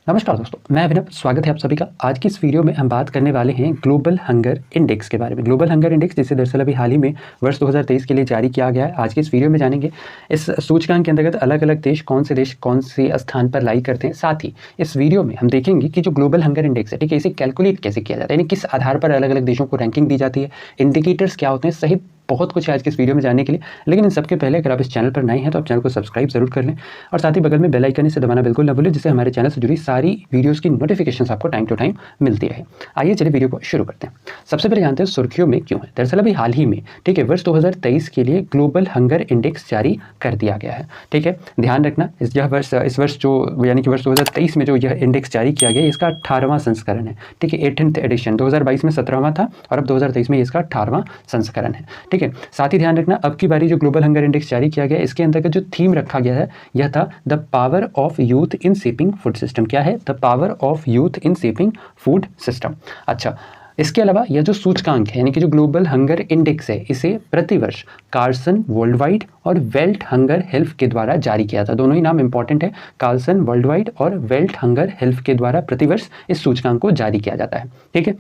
नमस्कार दोस्तों, मैं अभिनव। स्वागत है आप सभी का। आज की इस वीडियो में हम बात करने वाले हैं ग्लोबल हंगर इंडेक्स के बारे में। ग्लोबल हंगर इंडेक्स जिसे दरअसल अभी हाल ही में वर्ष 2023 के लिए जारी किया गया है। आज की इस वीडियो में जानेंगे इस सूचकांक के अंतर्गत अलग अलग देश कौन से स्थान पर लाई करते हैं। साथ ही इस वीडियो में हम देखेंगे कि जो ग्लोबल हंगर इंडेक्स है, ठीक है, इसे कैलकुलेट कैसे किया जाता है, यानी किस आधार पर अलग अलग देशों को रैंकिंग दी जाती है, इंडिकेटर्स क्या होते हैं, सहित बहुत कुछ है आज के इस वीडियो में जानने के लिए। लेकिन इन सबके पहले अगर आप इस चैनल पर नए हैं तो आप चैनल को सब्सक्राइब जरूर कर लें और साथ ही बगल में बेल आइकन इसे दबाना बिल्कुल ना भूलें, जिससे हमारे चैनल से जुड़ी सारी वीडियोस की नोटिफिकेशंस आपको टाइम टू टाइम मिलती रहे। आइए चलिए वीडियो को शुरू करते हैं। सबसे पहले जानते हैं सुर्खियों में क्यों है। दरअसल अभी हाल ही में, ठीक है, वर्ष 2023 के लिए ग्लोबल हंगर इंडेक्स जारी कर दिया गया है। ठीक है, ध्यान रखना इस वर्ष जो यानी कि वर्ष 2023 में जो यह इंडेक्स जारी किया गया, इसका 18वां संस्करण है। ठीक है, 18th एडिशन। 2022 में 17वां था और अब 2023 में इसका 18वां संस्करण है। ठीक है, साथ ही ध्यान रखना अब की बारी जो ग्लोबल हंगर इंडेक्स जारी किया गया, इसके अंतर्गत जो थीम रखा गया है यह था the power of youth in shaping food system. क्या है? The power of youth in shaping food system. अच्छा, इसके अलावा यह जो सूचकांक है यानी कि जो ग्लोबल हंगर इंडेक्स है, इसे प्रतिवर्ष कार्सन वर्ल्ड वाइड और वेल्थ हंगर हेल्थ के द्वारा जारी किया था। दोनों ही नाम इंपॉर्टेंट है, कार्सन वर्ल्ड वाइड और वेल्थ हंगर हेल्थ के द्वारा प्रतिवर्ष इस सूचकांक को जारी किया जाता है। ठीक है,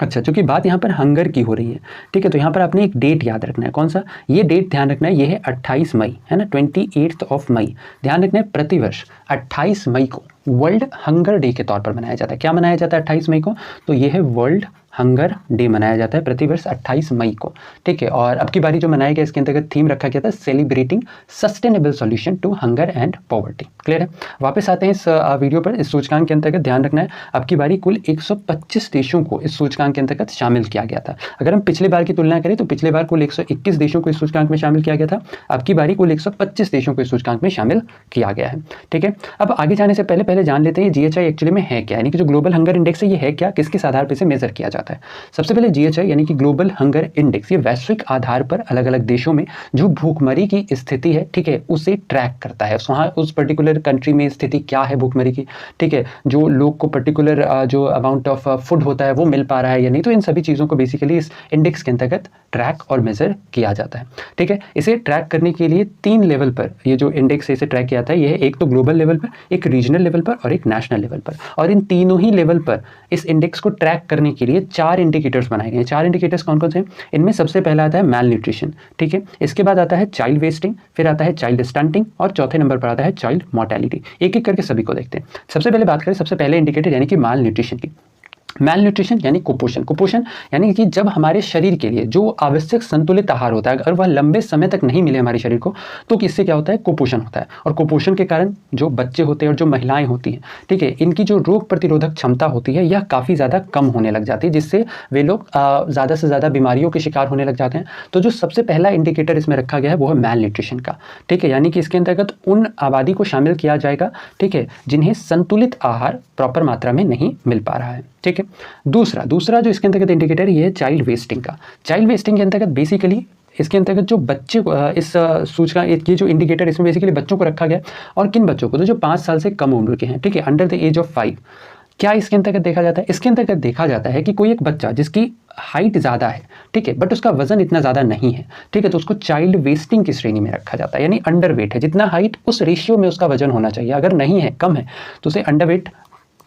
अच्छा, चूंकि बात यहाँ पर हंगर की हो रही है, ठीक है, तो यहाँ पर आपने एक डेट याद रखना है। कौन सा? ये डेट ध्यान रखना है, ये है 28 मई, है ना, 28 मई। ध्यान रखना है प्रतिवर्ष 28 मई को वर्ल्ड हंगर डे के तौर पर मनाया जाता है। क्या मनाया जाता है 28 मई को? तो ये है वर्ल्ड हंगर डे मनाया जाता है प्रतिवर्ष 28 मई को। ठीक है, और अब की बारी जो मनाया गया इसके अंतर्गत थीम रखा गया था celebrating sustainable solution to hunger and poverty. Clear है? वापस आते हैं इस वीडियो पर। इस सूचकांक के अंतर्गत ध्यान रखना है अब की बारी कुल 125 देशों को इस सूचकांक के अंतर्गत शामिल किया गया था। अगर हम पिछले बार की तुलना करें तो पिछले बार कुल 121 देशों को इस सूचकांक में शामिल किया गया था। अब की बारी कुल 125 देशों को इस सूचकांक में शामिल किया गया है। ठीक है, अब आगे जाने से पहले जान लेते हैं जीएचआई एक्चुअली में है क्या, यानी कि जो ग्लोबल हंगर इंडेक्स है ये है क्या, किस आधार पर इसे मेजर किया जाता है। सबसे पहले जीएचआई यानी कि ग्लोबल हंगर इंडेक्स ये वैश्विक आधार पर अलग अलग देशों में जो भूखमरी की स्थिति है, ठीक है, उसे ट्रैक करता है। वहाँ उस पर्टिकुलर कंट्री में स्थिति क्या है भूखमरी की, ठीक है, जो लोग को पर्टिकुलर जो अमाउंट ऑफ फूड होता है वो मिल पा रहा है या नहीं, तो इन सभी चीज़ों को बेसिकली इस इंडेक्स के अंतर्गत ट्रैक और मेजर किया जाता है। ठीक है, इसे ट्रैक करने के लिए 3 लेवल पर ये जो इंडेक्स है इसे ट्रैक किया जाता है। यह एक तो ग्लोबल लेवल पर, एक रीजनल लेवल पर और एक नेशनल लेवल पर। और इन तीनों ही लेवल पर इस इंडेक्स को ट्रैक करने के लिए 4 इंडिकेटर्स बनाए गए हैं। 4 इंडिकेटर्स कौन कौन से हैं? इनमें सबसे पहला आता है मैल न्यूट्रिशन। ठीक है, इसके बाद आता है चाइल्ड वेस्टिंग, फिर आता है चाइल्ड स्टंटिंग और चौथे नंबर पर आता है चाइल्ड मोर्टेलिटी। एक एक करके सभी को देखते हैं। सबसे पहले बात करें सबसे पहले इंडिकेटर यानी कि मैल न्यूट्रिशन की। मैल न्यूट्रिशन यानी कुपोषण। कुपोषण यानी कि जब हमारे शरीर के लिए जो आवश्यक संतुलित आहार होता है अगर वह लंबे समय तक नहीं मिले हमारे शरीर को, तो किससे क्या होता है? कुपोषण होता है। और कुपोषण के कारण जो बच्चे होते हैं और जो महिलाएं होती हैं, ठीक है, इनकी जो रोग प्रतिरोधक क्षमता होती है यह काफ़ी ज़्यादा कम होने लग जाती है, जिससे वे लोग ज़्यादा से ज़्यादा बीमारियों के शिकार होने लग जाते हैं। तो जो सबसे पहला इंडिकेटर इसमें रखा गया है वो है मैल न्यूट्रिशन का। ठीक है, यानी कि इसके अंतर्गत उन आबादी को शामिल किया जाएगा, ठीक है, जिन्हें संतुलित आहार प्रॉपर मात्रा में नहीं मिल पा रहा है। ठीक है, दूसरा जो इसके अंतर्गत इंडिकेटर ये है चाइल्ड वेस्टिंग का। चाइल्ड वेस्टिंग के अंतर्गत बेसिकली इसके अंतर्गत जो बच्चे को इस सूचकांक ये जो इंडिकेटर इसमें बेसिकली बच्चों को रखा गया। और किन बच्चों को? तो जो 5 साल से कम उम्र के हैं, ठीक है, अंडर द एज ऑफ 5। क्या इसके अंतर्गत देखा जाता है? इसके अंतर्गत देखा जाता है कि कोई एक बच्चा जिसकी हाइट ज़्यादा है, ठीक है, बट उसका वजन इतना ज़्यादा नहीं है, ठीक है, तो उसको चाइल्ड वेस्टिंग की श्रेणी में रखा जाता है, यानी अंडर वेट है। जितना हाइट उस रेशियो में उसका वजन होना चाहिए, अगर नहीं है, कम है, तो उसे अंडर वेट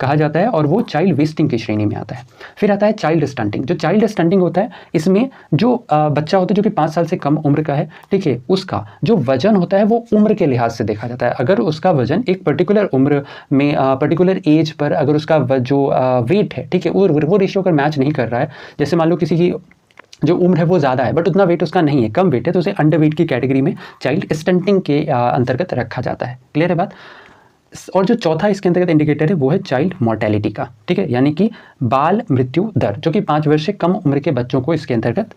कहा जाता है और वो चाइल्ड वेस्टिंग की श्रेणी में आता है। फिर आता है चाइल्ड स्टंटिंग। जो चाइल्ड स्टंटिंग होता है इसमें जो बच्चा होता है जो कि 5 साल से कम उम्र का है, ठीक है, उसका जो वजन होता है वो उम्र के लिहाज से देखा जाता है। अगर उसका वजन एक पर्टिकुलर उम्र में पर्टिकुलर एज पर अगर उसका जो वेट है, ठीक है, वो रेशियो अगर मैच नहीं कर रहा है, जैसे मान लो किसी की जो उम्र है वो ज़्यादा है बट उतना वेट उसका नहीं है, कम वेट है, तो उसे अंडर वेट की कैटेगरी में चाइल्ड स्टंटिंग के अंतर्गत रखा जाता है। क्लियर है बात? और जो चौथा इसके अंतर्गत इंडिकेटर है वो है चाइल्ड मोर्टेलिटी का। ठीक है, यानी कि बाल मृत्यु दर, जो कि 5 वर्ष से कम उम्र के बच्चों को इसके अंतर्गत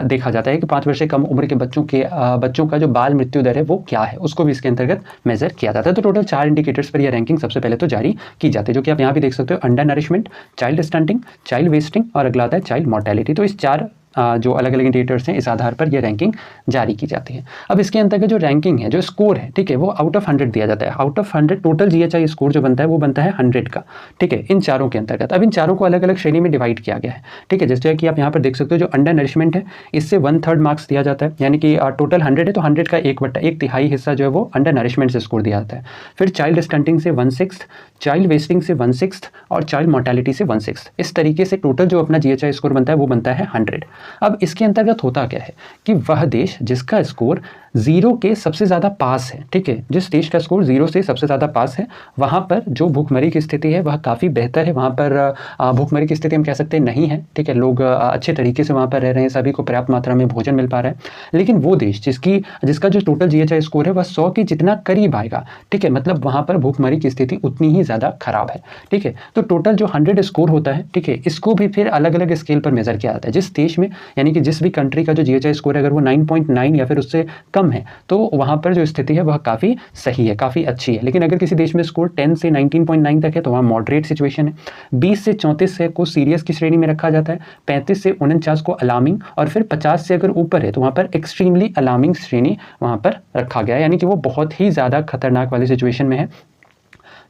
देखा जाता है कि 5 वर्ष से कम उम्र के बच्चों का जो बाल मृत्यु दर है वो क्या है, उसको भी इसके अंतर्गत मेजर किया जाता है। तो टोटल 4 इंडिकेटर्स पर यह रैंकिंग सबसे पहले तो जारी की जाती है, जो कि आप यहाँ भी देख सकते हो, under nourishment, child stunting, child wasting और अगला आता है चाइल्ड मोर्टेलिटी। तो इस 4 जो अलग अलग इंडिकेटर्स हैं इस आधार पर यह रैंकिंग जारी की जाती है। अब इसके अंतर्गत जो रैंकिंग है, जो स्कोर है, ठीक है, वो आउट ऑफ 100 दिया जाता है। Out of 100 total GHI score जो बनता है वो बनता है 100 का, ठीक है, इन चारों के अंतर्गत। अब इन चारों को अलग अलग श्रेणी में डिवाइड किया गया है, ठीक है। जैसे कि आप यहाँ पर देख सकते हो, जो अंडर नरिशमेंट है इससे 1/3 मार्क्स दिया जाता है, यानी कि टोटल 100 है तो 100 का 1/3 हिस्सा जो है वो अंडर नरिशमेंट से स्कोर दिया जाता है। फिर चाइल्ड स्टंटिंग से 1/6, चाइल्ड वेस्टिंग से 1/6 और चाइल्ड मोर्टेलिटी से 1/6। इस तरीके से टोटल जो अपना GHI स्कोर बनता है वो बनता है 100। अब इसके अंतर्गत होता क्या है कि वह देश जिसका स्कोर 0 के सबसे ज़्यादा पास है, ठीक है, जिस देश का स्कोर 0 से सबसे ज़्यादा पास है, वहाँ पर जो भूखमरी की स्थिति है वह काफ़ी बेहतर है। वहाँ पर भूखमरी की स्थिति हम कह सकते हैं नहीं है, ठीक है, लोग अच्छे तरीके से वहाँ पर रह रहे हैं, सभी को पर्याप्त मात्रा में भोजन मिल पा रहा है। लेकिन वो देश जिसका जो टोटल GHI स्कोर है वह 100 के जितना करीब आएगा, ठीक है, मतलब वहाँ पर भूखमरी की स्थिति उतनी ही ज़्यादा खराब है, ठीक है। तो टोटल जो 100 स्कोर होता है, ठीक है, इसको भी फिर अलग अलग स्केल पर मेजर किया जाता है। जिस देश में, यानी कि जिस भी कंट्री का जो GHI स्कोर है अगर वो 9.9 या फिर उससे कम है तो वहाँ पर जो स्थिति है वह काफ़ी सही है, काफ़ी अच्छी है। लेकिन अगर किसी देश में स्कोर 10 से 19.9 तक है तो वहाँ मॉडरेट सिचुएशन है। 20 से 34 से को सीरियस की श्रेणी में रखा जाता है, 35 से 49 को अलार्मिंग, और फिर 50 से अगर ऊपर है तो वहाँ पर एक्सट्रीमली अलार्मिंग श्रेणी वहाँ पर रखा गया है, यानी कि वो बहुत ही ज़्यादा खतरनाक वाली सिचुएशन में है,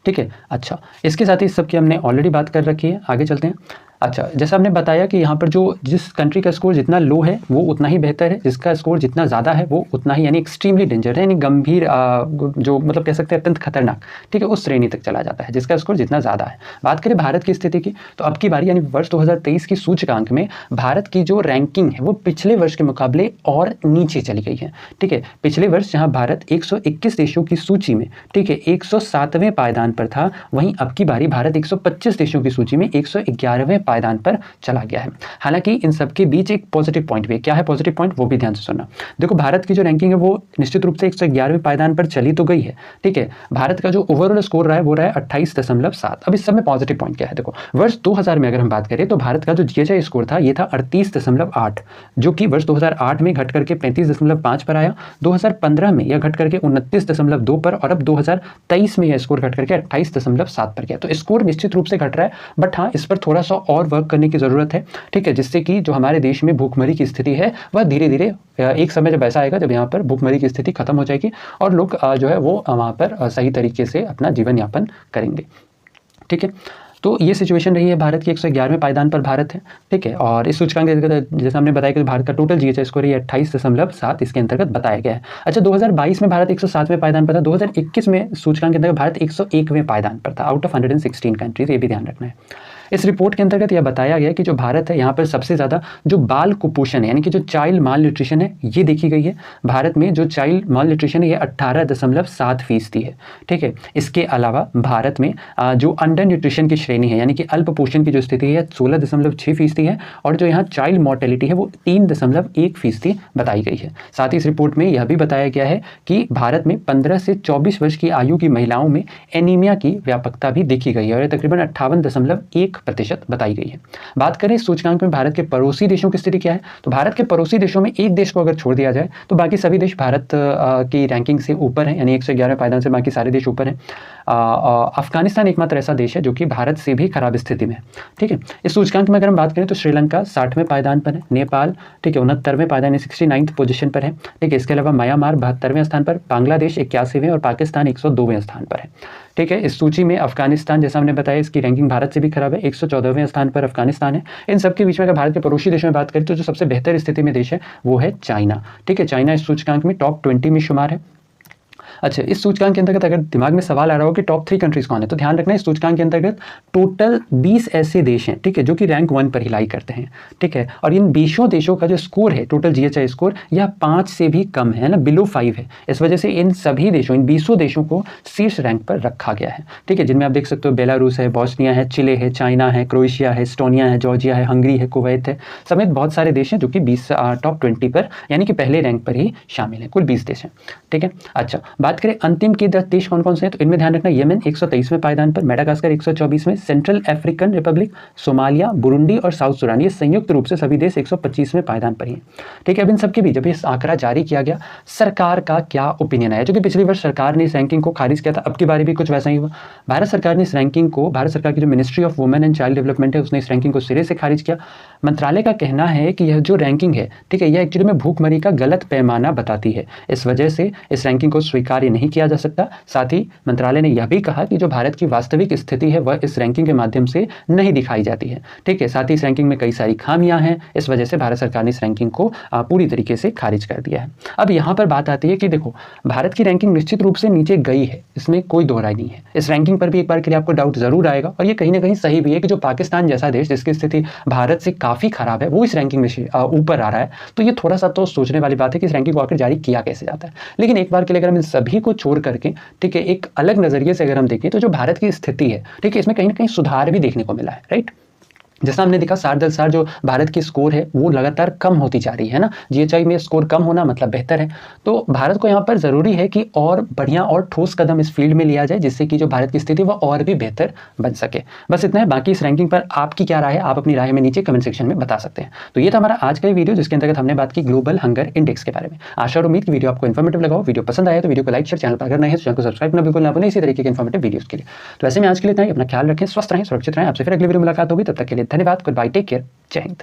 ठीक है। अच्छा, इसके साथ ही इस सब की हमने ऑलरेडी बात कर रखी है, आगे चलते हैं। अच्छा, जैसा हमने बताया कि यहाँ पर जो जिस कंट्री का स्कोर जितना लो है वो उतना ही बेहतर है, जिसका स्कोर जितना ज़्यादा है वो उतना ही, यानी एक्सट्रीमली डेंजर है, यानी गंभीर जो मतलब कह सकते हैं अत्यंत खतरनाक, ठीक है, उस श्रेणी तक चला जाता है जिसका स्कोर जितना ज़्यादा है। बात करें भारत की स्थिति की तो अब की बारी यानी वर्ष 2023 की सूचकांक में भारत की जो रैंकिंग है वो पिछले वर्ष के मुकाबले और नीचे चली गई है, ठीक है। पिछले वर्ष जहाँ भारत 121 देशों की सूची में, ठीक है, 107वें पायदान पर था, वहीं अब की बारी भारत 125 देशों की सूची में 111वें पायदान पर चला गया है। हालांकि इन सबके बीच एक पॉजिटिव पॉइंट भी है। क्या है पॉजिटिव पॉइंट, वो भी ध्यान से सुनना। देखो, भारत की जो रैंकिंग है वो निश्चित रूप से 111वें पायदान पर चली तो गई है, ठीक है। भारत का जो ओवरऑल स्कोर रहा है वो रहा है 28.7। अब इस सब में पॉजिटिव पॉइंट क्या है, देखो, वर्ष 2000 में अगर हम बात करें तो भारत का जो GHI स्कोर था ये था 38.8, जो कि वर्ष 2008 में घट करके 35.5 पर आया, 2015 में यह घट करके 29.2 पर, और अब 2023 में यह स्कोर घट करके 28.7 पर गया। तो स्कोर निश्चित रूप से घट रहा है, बट हाँ, इस पर थोड़ा सा और वर्क करने की ज़रूरत है, ठीक है, जिससे कि जो हमारे देश में भूखमरी की स्थिति है वह धीरे धीरे एक समय जब ऐसा आएगा जब यहाँ पर भूखमरी की स्थिति खत्म हो जाएगी और लोग जो है वो वहाँ पर सही तरीके से अपना जीवन यापन करेंगे, ठीक है। तो ये सिचुएशन रही है भारत की, 111वें पायदान पर भारत है, ठीक है। और इस सूचकांक के अंतर्गत जैसे हमने बताया कि भारत का टोटल GHI स्कोर ये 28.7 इसके अंतर्गत बताया गया है। अच्छा, 2022 में भारत 107वें पायदान पर था, 2021 में सूचकांक के अंतर्गत भारत 101वें पायदान पर था, आउट ऑफ 116 कंट्रीज, ये भी ध्यान रखना है। इस रिपोर्ट के अंतर्गत यह बताया गया कि जो भारत है यहाँ पर सबसे ज़्यादा जो बाल कुपोषण है, यानी कि जो चाइल्ड माल न्यूट्रिशन है, ये देखी गई है। भारत में जो चाइल्ड माल न्यूट्रिशन है ये 18.7% है, ठीक है। इसके अलावा भारत में जो अंडर न्यूट्रिशन की श्रेणी है, यानी कि अल्प पोषण की जो स्थिति है 16.6% है, और जो यहाँ चाइल्ड मोर्टेलिटी है वो 3.1% बताई गई है। साथ ही इस रिपोर्ट में यह भी बताया गया है कि भारत में 15 से 24 वर्ष की आयु की महिलाओं में एनीमिया की व्यापकता भी देखी गई है, और तकरीबन 58.1% बताई गई है। बात करें इस सूचकांक में भारत के पड़ोसी देशों की स्थिति क्या है, तो भारत के पड़ोसी देशों में एक देश को अगर छोड़ दिया जाए तो बाकी सभी देश भारत की रैंकिंग से ऊपर है, यानी 111वें पायदान से बाकी सारे देश ऊपर हैं। अफगानिस्तान एकमात्र ऐसा देश है जो कि भारत से भी खराब स्थिति में है, ठीक है। इस सूचकांक में अगर हम बात करें तो श्रीलंका 60वें पायदान पर है, नेपाल, ठीक है, 69वें पायदान 69th पोजीशन पर है, ठीक है। इसके अलावा म्यांमार 72वें स्थान पर, बांग्लादेश 81वें और पाकिस्तान 102वें स्थान पर है, ठीक है। इस सूची में अफगानिस्तान, जैसा हमने बताया, इसकी रैंकिंग भारत से भी खराब है, 114वें स्थान पर अफगानिस्तान है। इन सबके बीच में अगर भारत के पड़ोसी देशों में बात करें तो जो सबसे बेहतर स्थिति में देश है वो है चाइना, ठीक है। चाइना इस सूचकांक में टॉप 20 में शुमार है। अच्छा, इस सूचकांक के अंतर्गत अगर दिमाग में सवाल आ रहा हो कि टॉप 3 कंट्रीज कौन है, तो ध्यान रखना इस सूचकांक के अंतर्गत टोटल 20 ऐसे देश हैं, ठीक है, जो कि रैंक 1 पर ही लाई करते हैं, ठीक है। और इन 20 देशों का जो स्कोर है टोटल GHI स्कोर यह 5 से भी कम है ना, बिलो 5 है। इस वजह से इन सभी देशों, इन 20 देशों को शीर्ष रैंक पर रखा गया है, ठीक है, जिनमें आप देख सकते हो बेलारूस है, बॉस्निया है, चिले है, चाइना है, क्रोएशिया है, एस्टोनिया है, जॉर्जिया है, हंगरी है, कुवैत है, समेत बहुत सारे देश हैं जो कि टॉप 20 पर यानी कि पहले रैंक पर ही शामिल हैं। कुल 20 देश हैं, ठीक है। अच्छा, बात करें अंतिम के 10 देश कौन कौन से हैं, तो इनमें ध्यान रखना, यमन 123वें पायदान पर, मेडागास्कर 124वें, Central African Republic, Somalia, Burundi और साउथ सूडान, ये संयुक्त रूप से सभी देश 125वें पायदान पर ही। ठीक है, अब इन सबके बीच जब ये आंकड़ा जारी किया गया, सरकार का क्या ओपिनियन आया, जो कि पिछली वर्ष सरकार ने इस रैंकिंग को खारिज किया था, अब की बारी भी कुछ वैसा ही हुआ। भारत सरकार ने इस रैंकिंग को, भारत सरकार की जो ministry of women and child development है, उसने इस रैंकिंग को सिरे से खारिज किया। मंत्रालय का कहना है कि यह जो रैंकिंग है, ठीक है, यह एक्चुअली में भूखमरी का गलत पैमाना बताती है, इस वजह से इस रैंकिंग को स्वीकार्य नहीं किया जा सकता। साथ ही मंत्रालय ने यह भी कहा कि जो भारत की वास्तविक स्थिति है वह इस रैंकिंग के माध्यम से नहीं दिखाई जाती है। ठीक है, साथ ही इस रैंकिंग में कई सारी खामियां हैं, इस वजह से भारत सरकार ने इस रैंकिंग को पूरी तरीके से खारिज कर दिया है। अब यहाँ पर बात आती है कि देखो, भारत की रैंकिंग निश्चित रूप से नीचे गई है, इसमें कोई दो राय नहीं है। इस रैंकिंग पर भी एक बार के लिए आपको डाउट जरूर आएगा, और ये कहीं ना कहीं सही भी है कि जो पाकिस्तान जैसा देश जिसकी स्थिति भारत से काफी खराब है, वो इस रैंकिंग में ऊपर आ रहा है। तो ये थोड़ा सा तो सोचने वाली बात है कि इस रैंकिंग को आखिर जारी किया कैसे जाता है। लेकिन एक बार के लिए अगर हम इन सभी को छोड़ करके, ठीक है, एक अलग नजरिए से अगर हम देखें, तो जो भारत की स्थिति है, ठीक है, इसमें कहीं ना कहीं सुधार भी देखने को मिला है, राइट। जैसा हमने देखा, साल दर साल जो भारत की स्कोर है वो लगातार कम होती जा रही है ना, जीएचआई में स्कोर कम होना मतलब बेहतर है। तो भारत को यहाँ पर जरूरी है कि और बढ़िया और ठोस कदम इस फील्ड में लिया जाए, जिससे कि जो भारत की स्थिति वह और भी बेहतर बन सके। बस इतना है, बाकी इस रैंकिंग पर आपकी क्या राय है, आप अपनी राय में नीचे कमेंट सेक्शन में बता सकते हैं। तो ये था हमारा आज का वीडियो, जिसके अंतर्गत हमने बात की ग्लोबल हंगर इंडेक्स के बारे में। आशा और उम्मीद की वीडियो आपको इन्फॉर्मेटिव लगा हो। वीडियो पसंद आया तो वीडियो को लाइक शेयर, चैनल पर अगर नहीं है तो चैनल को सब्सक्राइब करना बिल्कुल ना भूलें इसी तरीके के इन्फॉर्मेटिव वीडियोस के लिए। तो ऐसे में आज के लिए इतना ही, अपना ख्याल रखें, स्वस्थ रहें, सुरक्षित रहें। आपसे फिर अगले वीडियो में मुलाकात होगी, तब तक के लिए धन्यवाद, गुड बाय, टेक केयर, जय हिंद।